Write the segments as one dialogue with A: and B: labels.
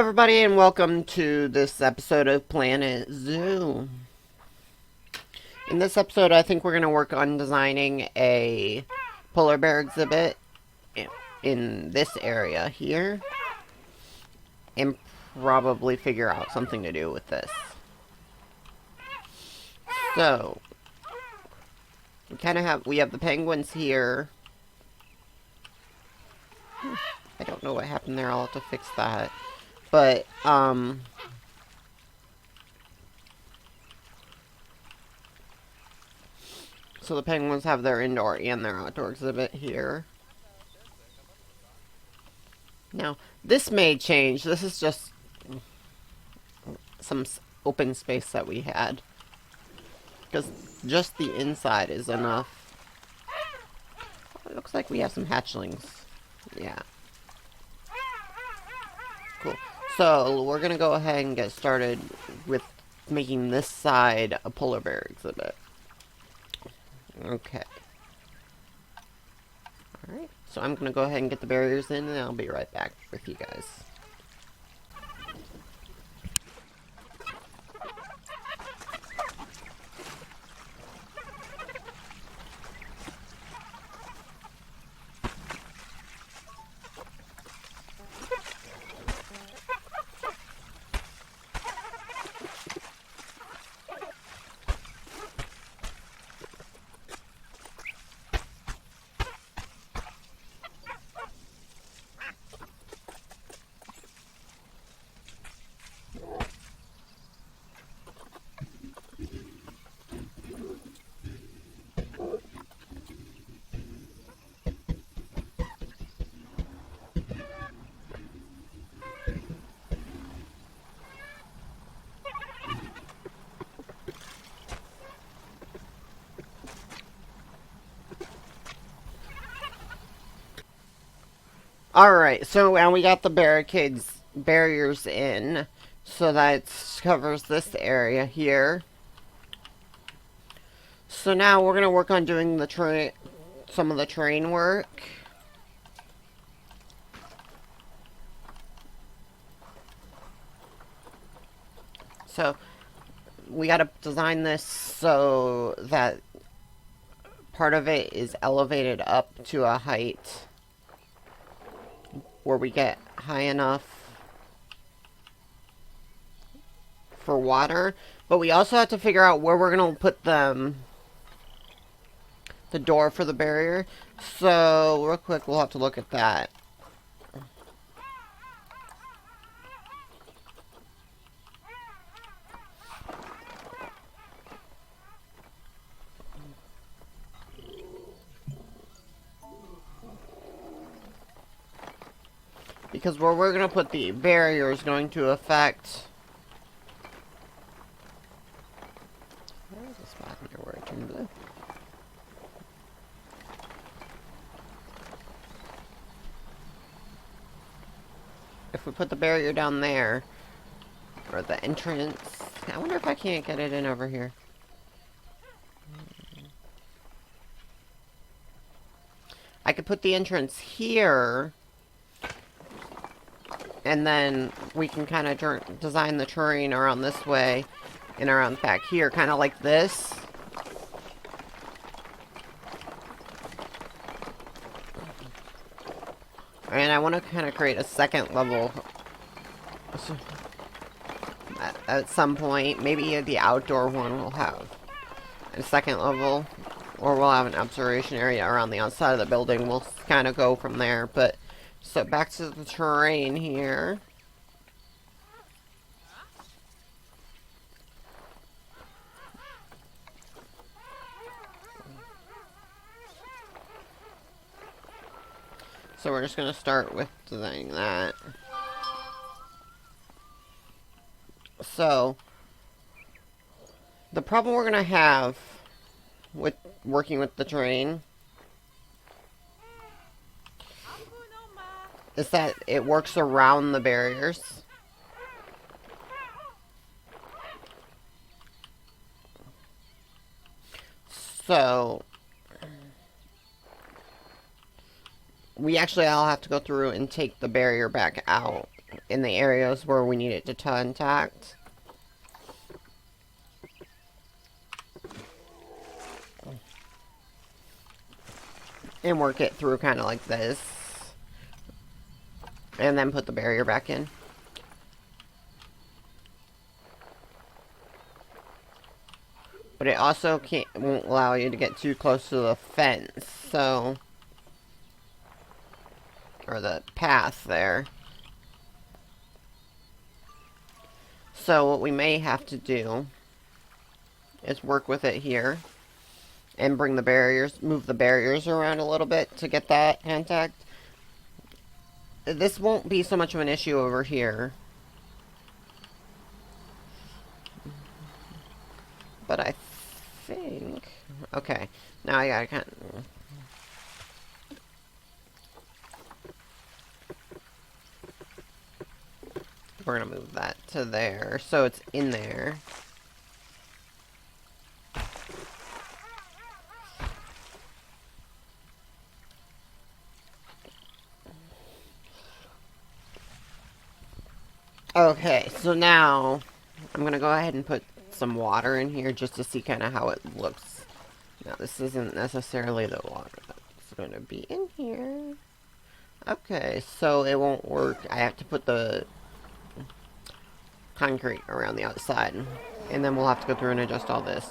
A: everybody, and welcome to this episode of Planet Zoo. In this episode, I think we're going to work on designing a polar bear exhibit in this area here, and probably figure out something to do with this. So, we have the penguins here. I don't know what happened there, I'll have to fix that. But, so the penguins have their indoor and their outdoor exhibit here. Now, this may change. This is just some open space that we had. Because just the inside is enough. It looks like we have some hatchlings. Yeah. Cool. So, we're going to go ahead and get started with making this side a polar bear exhibit. Okay. Alright, so I'm going to go ahead and get the barriers in, and I'll be right back with you guys. Alright, so now we got the barriers in, so that covers this area here. So now we're going to work on doing the some of the terrain work. So we got to design this so that part of it is elevated up to a height where we get high enough for water, but we also have to figure out where we're going to put the door for the barrier. So real quick, we'll have to look at that. Because where we're going to put the barrier is going to affect... Where is the spot here where it turned blue? If we put the barrier down there, or the entrance... I wonder if I can't get it in over here. I could put the entrance here... And then we can kind of design the terrain around this way and around back here, kind of like this. And I want to kind of create a second level at some point. Maybe the outdoor one will have a second level, or we'll have an observation area around the outside of the building. We'll kind of go from there, but... So back to the terrain here. So we're just going to start with designing that. So the problem we're going to have with working with the terrain is that it works around the barriers. So we actually all have to go through and take the barrier back out in the areas where we need it to contact. And work it through kind of like this. And then put the barrier back in. But it also won't allow you to get too close to the fence, so... or the path there. So what we may have to do is work with it here. And bring the barriers, move the barriers around a little bit to get that contact. This won't be so much of an issue over here. But I think... okay, now I gotta kind of... we're gonna move that to there, so it's in there. Okay, so now I'm gonna go ahead and put some water in here just to see kind of how it looks. Now this isn't necessarily the water that's gonna be in here. Okay, so it won't work. I have to put the concrete around the outside, and then we'll have to go through and adjust all this.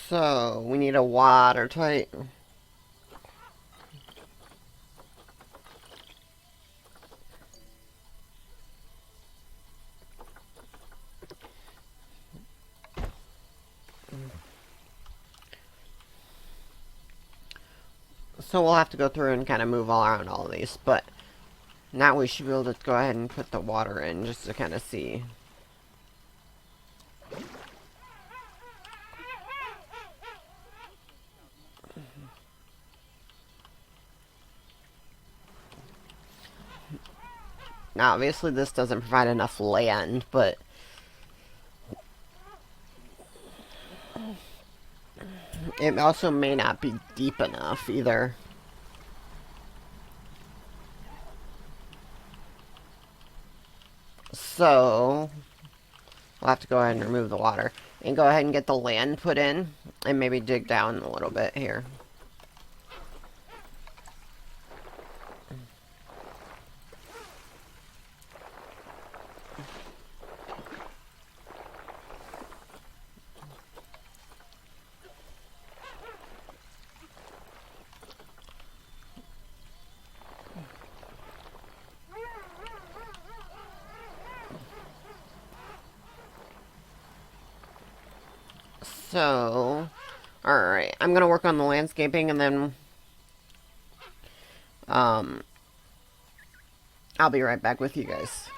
A: So, we need a watertight. So we'll have to go through and kind of move all around all of these, but now we should be able to go ahead and put the water in just to kind of see. Now, obviously this doesn't provide enough land, but it also may not be deep enough either. So, we'll have to go ahead and remove the water. And go ahead and get the land put in, and maybe dig down a little bit here. So, alright, I'm gonna work on the landscaping and then, I'll be right back with you guys.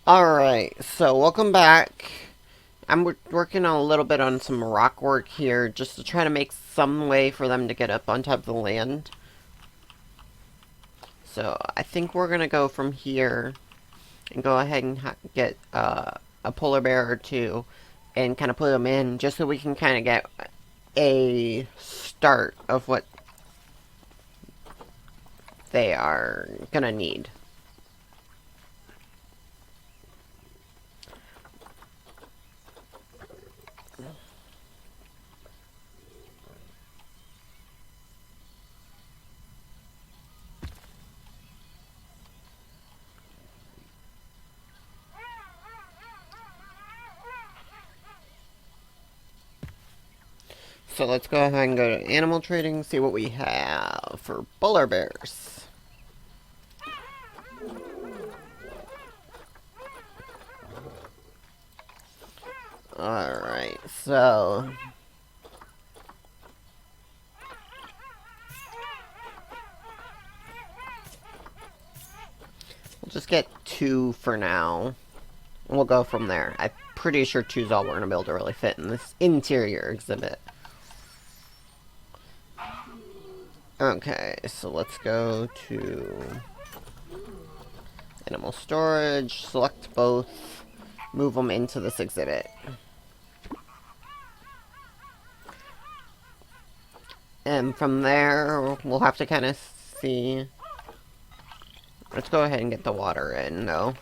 A: Alright, so welcome back. I'm working on a little bit on some rock work here, just to try to make some way for them to get up on top of the land. So, I think we're gonna go from here, and go ahead and get a polar bear or two, and kind of put them in, just so we can kind of get a start of what they are gonna need. So let's go ahead and go to animal trading, see what we have for polar bears. Alright, so we'll just get 2 for now. And we'll go from there. I'm pretty sure 2's all we're going to be able to really fit in this interior exhibit. Okay, so let's go to animal storage, select both, move them into this exhibit. And from there, we'll have to kind of see. Let's go ahead and get the water in, though.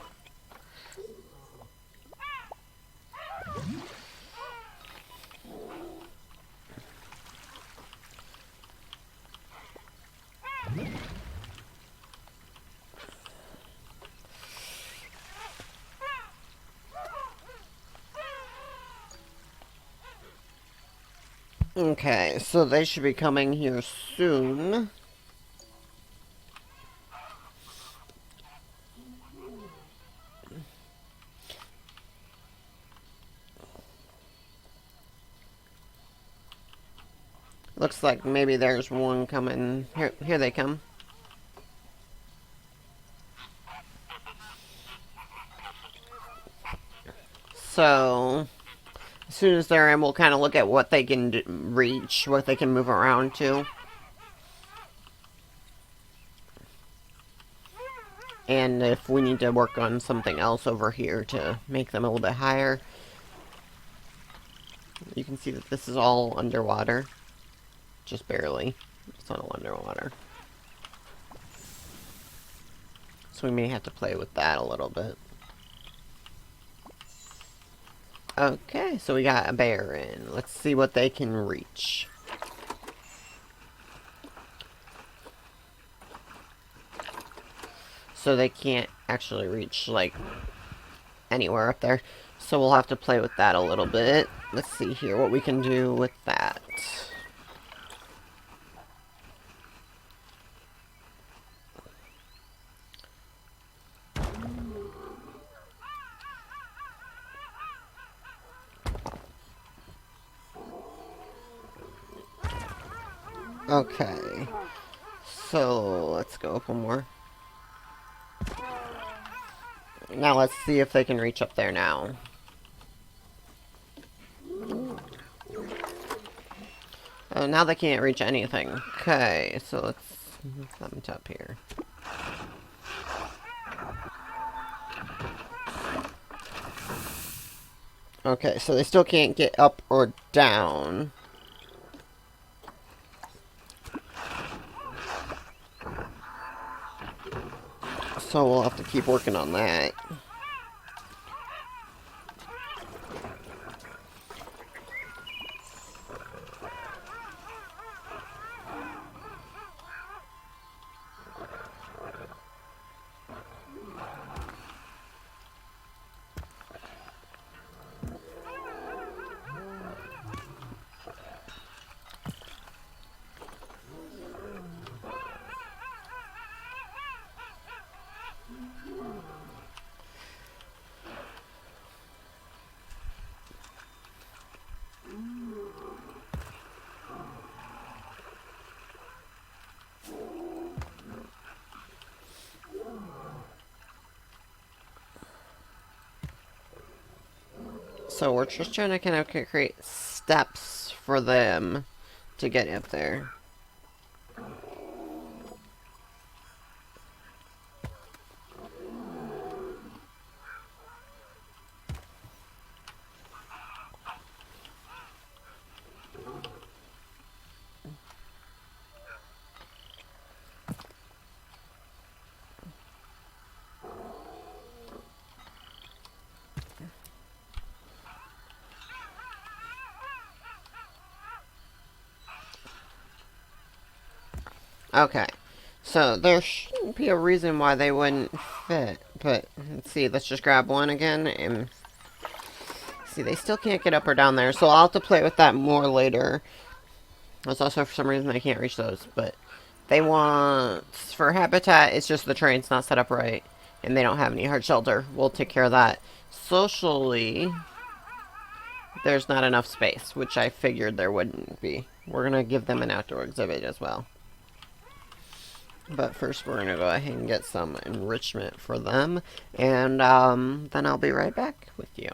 A: Okay, so they should be coming here soon. Looks like maybe there's one coming. Here they come. So, as soon as they're in, we'll kind of look at what they can reach, what they can move around to. And if we need to work on something else over here to make them a little bit higher. You can see that this is all underwater. Just barely. It's all underwater. So we may have to play with that a little bit. Okay, so we got a bear in. Let's see what they can reach. So they can't actually reach, like, anywhere up there. So we'll have to play with that a little bit. Let's see here what we can do with that. Okay, so let's go up one more. Now let's see if they can reach up there now. Oh, now they can't reach anything. Okay, so let's move them to up here. Okay, so they still can't get up or down. So we'll have to keep working on that. So we're just trying to kind of create steps for them to get up there. Okay, so there shouldn't be a reason why they wouldn't fit, but let's see, let's just grab one again, and see, they still can't get up or down there, so I'll have to play with that more later. There's also, for some reason, I can't reach those, but they want, for habitat, it's just the train's not set up right, and they don't have any hard shelter. We'll take care of that. Socially, there's not enough space, which I figured there wouldn't be. We're going to give them an outdoor exhibit as well. But first, we're going to go ahead and get some enrichment for them, and then I'll be right back with you.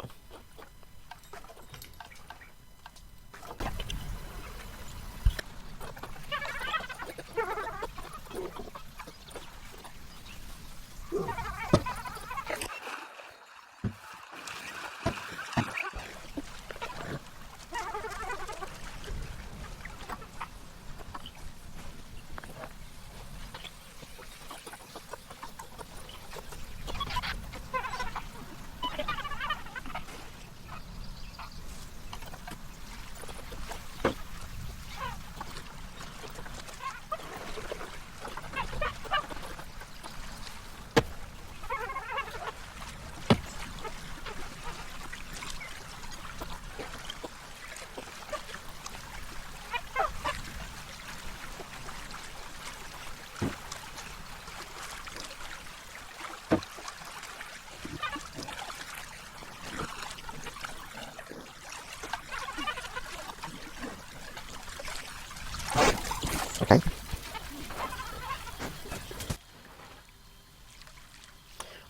A: Okay.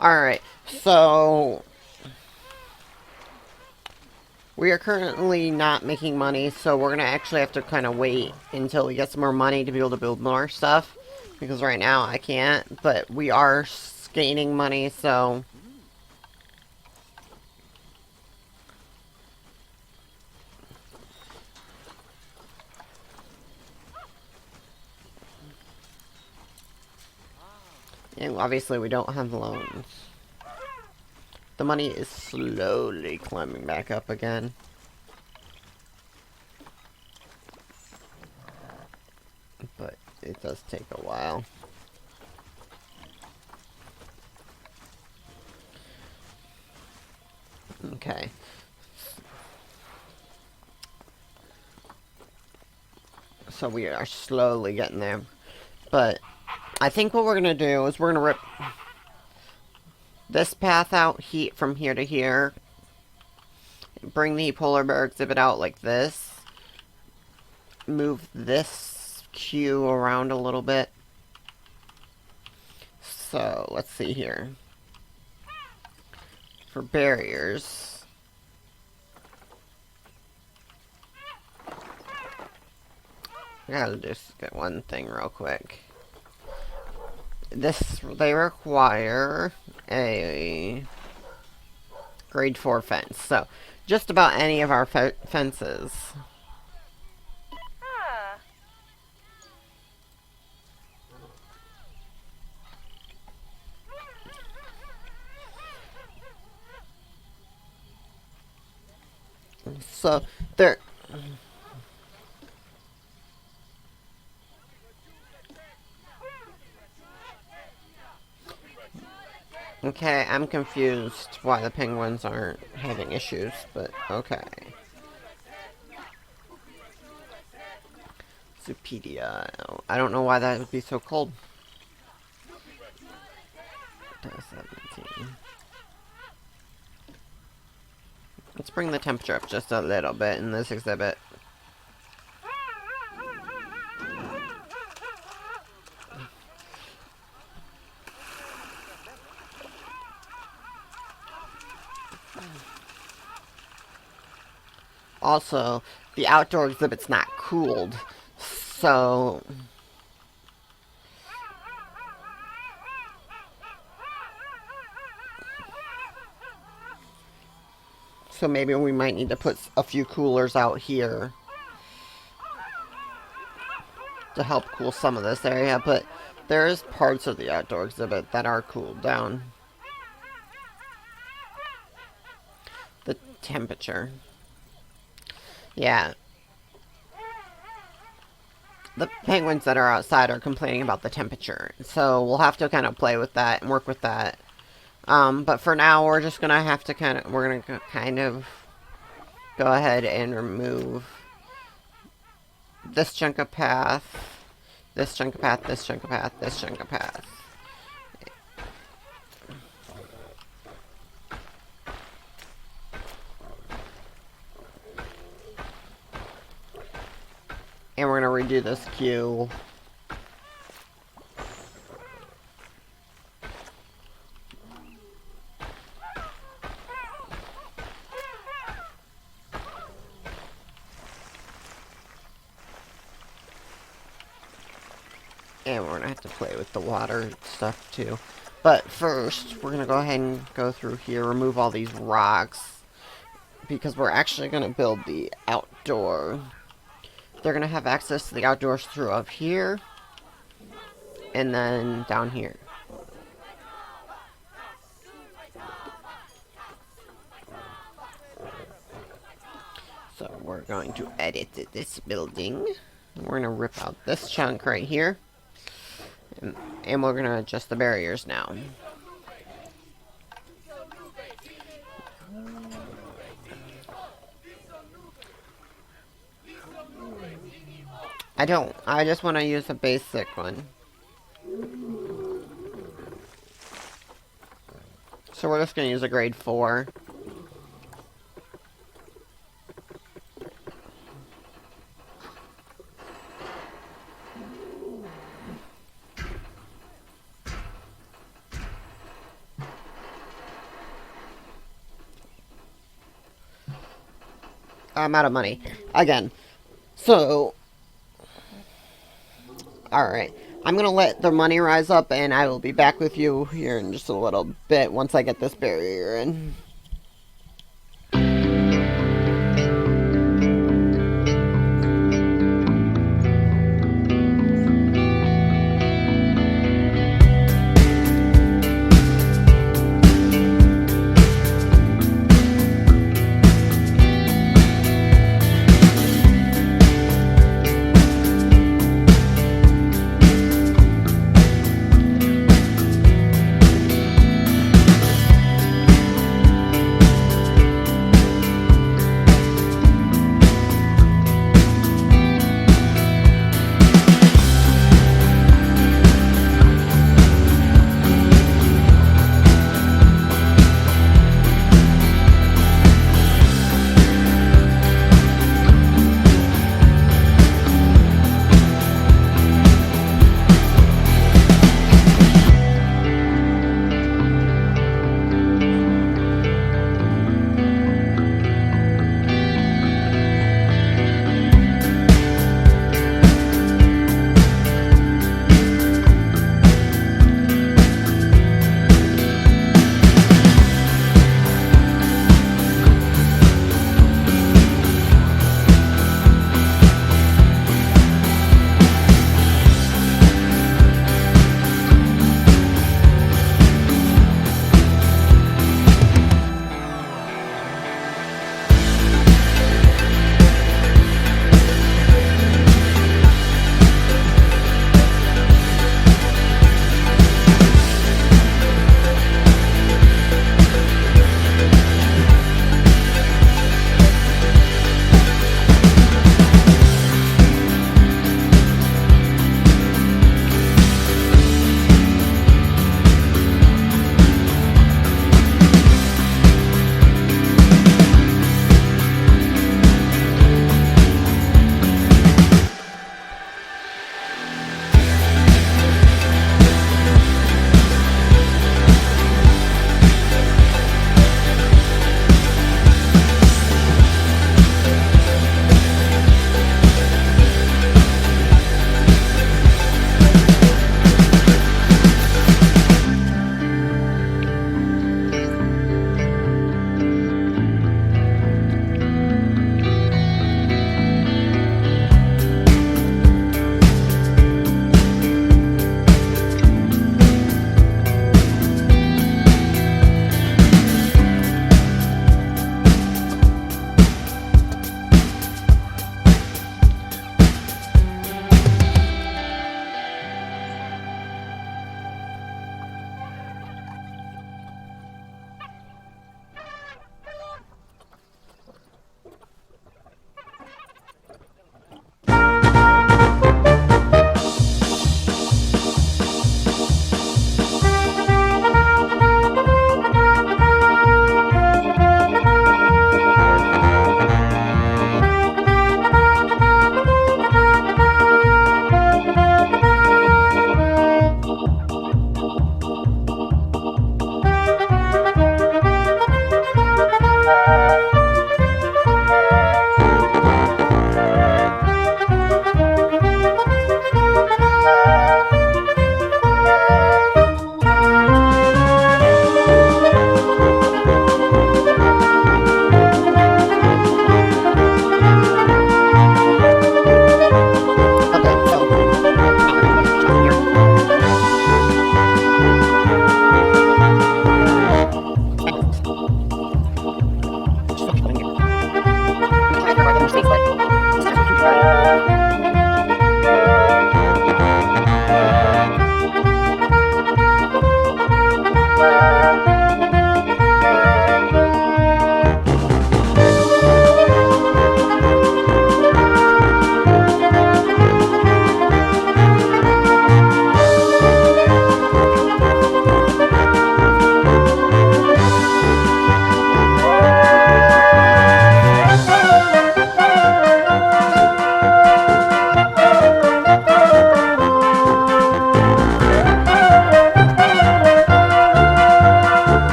A: Alright, so we are currently not making money, so we're going to actually have to kind of wait until we get some more money to be able to build more stuff. Because right now I can't, but we are gaining money, so... And obviously we don't have loans. The money is slowly climbing back up again. But it does take a while. Okay. So we are slowly getting there. But I think what we're going to do is we're going to rip this path out from here to here. Bring the polar bear exhibit out like this. Move this queue around a little bit. So, let's see here. For barriers. I gotta just get one thing real quick. They require a grade 4 fence. So, just about any of our fences. So, there... Okay, I'm confused why the penguins aren't having issues, but okay. Zupedia. I don't know why that would be so cold. 17. Let's bring the temperature up just a little bit in this exhibit. Also, the outdoor exhibit's not cooled, so... So maybe we might need to put a few coolers out here to help cool some of this area, but there is parts of the outdoor exhibit that are cooled down. The temperature. Yeah. The penguins that are outside are complaining about the temperature, so we'll have to kind of play with that and work with that. But for now, we're just gonna have to go ahead and remove this chunk of path, this chunk of path, this chunk of path, this chunk of path. And we're going to redo this queue. And we're going to have to play with the water stuff too. But first, we're going to go ahead and go through here, remove all these rocks. Because we're actually going to build the outdoor. They're going to have access to the outdoors through up here. And then down here. So we're going to edit this building. We're going to rip out this chunk right here. And we're going to adjust the barriers now. I just want to use a basic one. So we're just going to use a grade 4. I'm out of money. Again. So, alright. I'm going to let the money rise up, and I will be back with you here in just a little bit once I get this barrier in.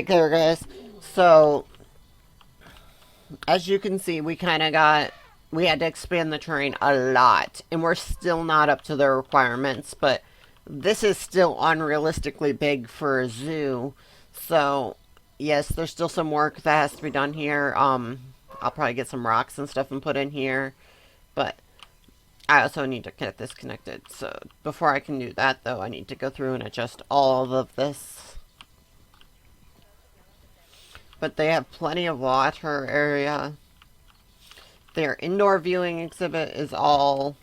A: Alright there, guys. So, as you can see, we kind of got... We had to expand the terrain a lot. And we're still not up to the requirements. But this is still unrealistically big for a zoo. So, yes, there's still some work that has to be done here. I'll probably get some rocks and stuff and put in here. But I also need to get this connected. So, before I can do that, though, I need to go through and adjust all of this. But they have plenty of water area. Their indoor viewing exhibit is all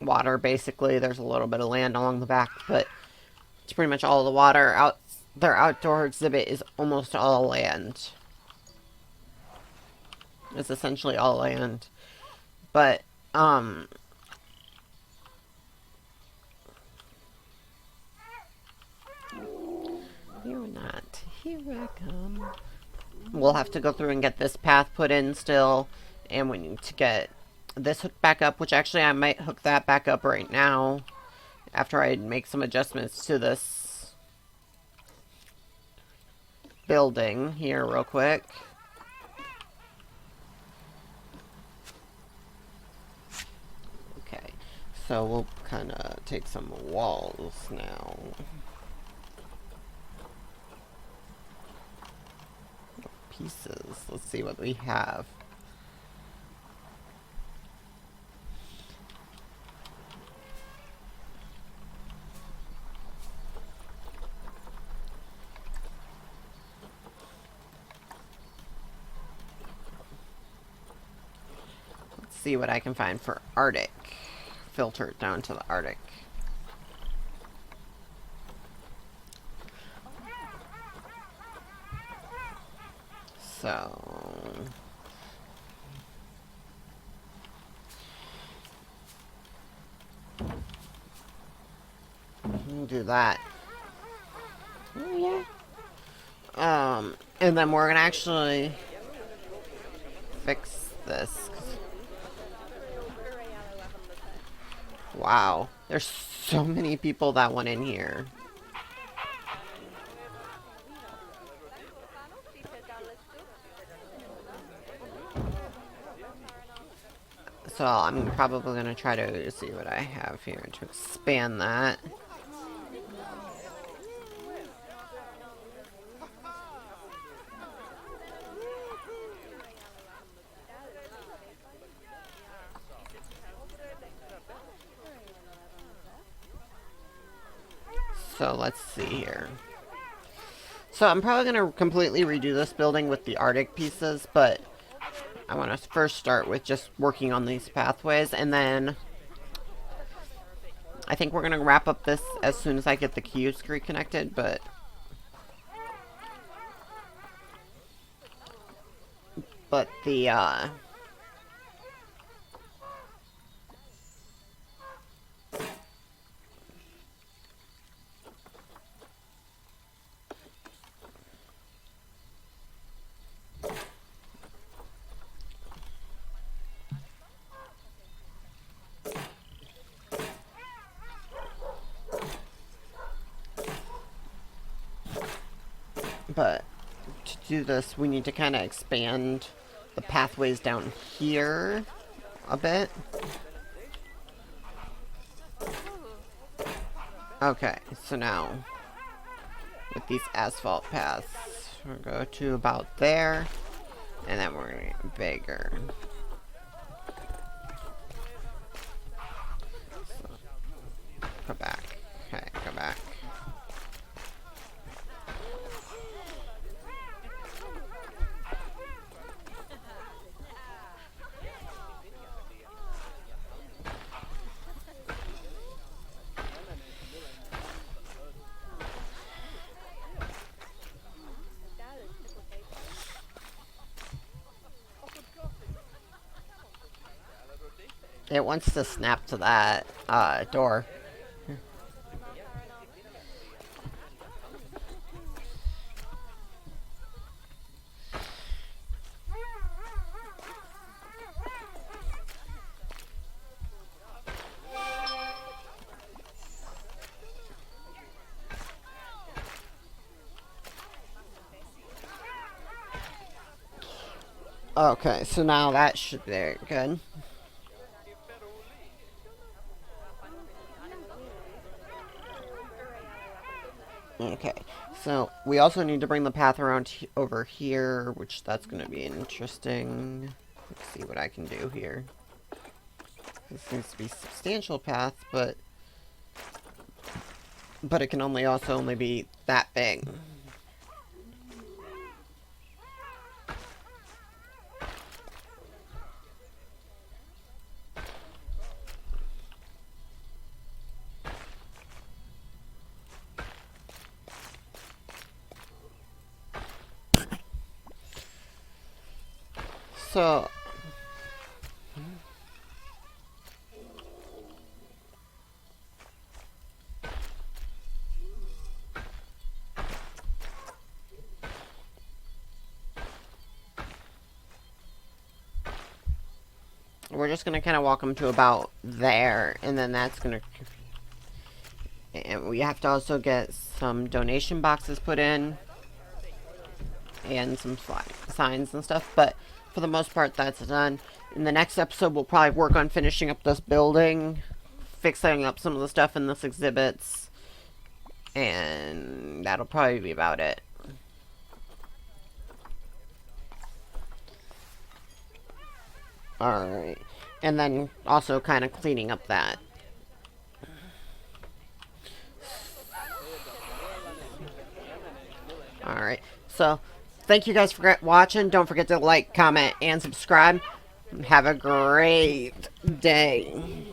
A: water, basically. There's a little bit of land along the back, but it's pretty much all the water. Their outdoor exhibit is almost all land. It's essentially all land. But, you're not. Here I come. We'll have to go through and get this path put in still. And we need to get this hooked back up, which actually I might hook that back up right now. After I make some adjustments to this building here real quick. Okay, so we'll kind of take some walls now. Pieces. Let's see what we have. Let's see what I can find for Arctic. Filter it down to the Arctic. So, we'll do that. Oh, yeah. And then we're gonna actually fix this. Wow, there's so many people that went in here. So I'm probably going to try to see what I have here to expand that. So let's see here. So I'm probably going to completely redo this building with the Arctic pieces, but I want to first start with just working on these pathways, and then I think we're going to wrap up this as soon as I get the queues reconnected, but the but to do this, we need to kind of expand the pathways down here a bit. Okay, so now with these asphalt paths, we'll go to about there, and then we're going to get bigger. So, go back. Okay, go back. It wants to snap to that door. Okay, so now that should be there. Good. Okay, so we also need to bring the path around over here, which that's going to be interesting. Let's see what I can do here. This seems to be a substantial path, but it can only be that big. So we're just going to kind of walk them to about there, and then that's going to... And we have to also get some donation boxes put in, and some signs and stuff, but for the most part, that's done. In the next episode, we'll probably work on finishing up this building, fixing up some of the stuff in this exhibits, and that'll probably be about it. Alright. And then also kind of cleaning up that. Alright. So, thank you guys for watching. Don't forget to like, comment, and subscribe. Have a great day.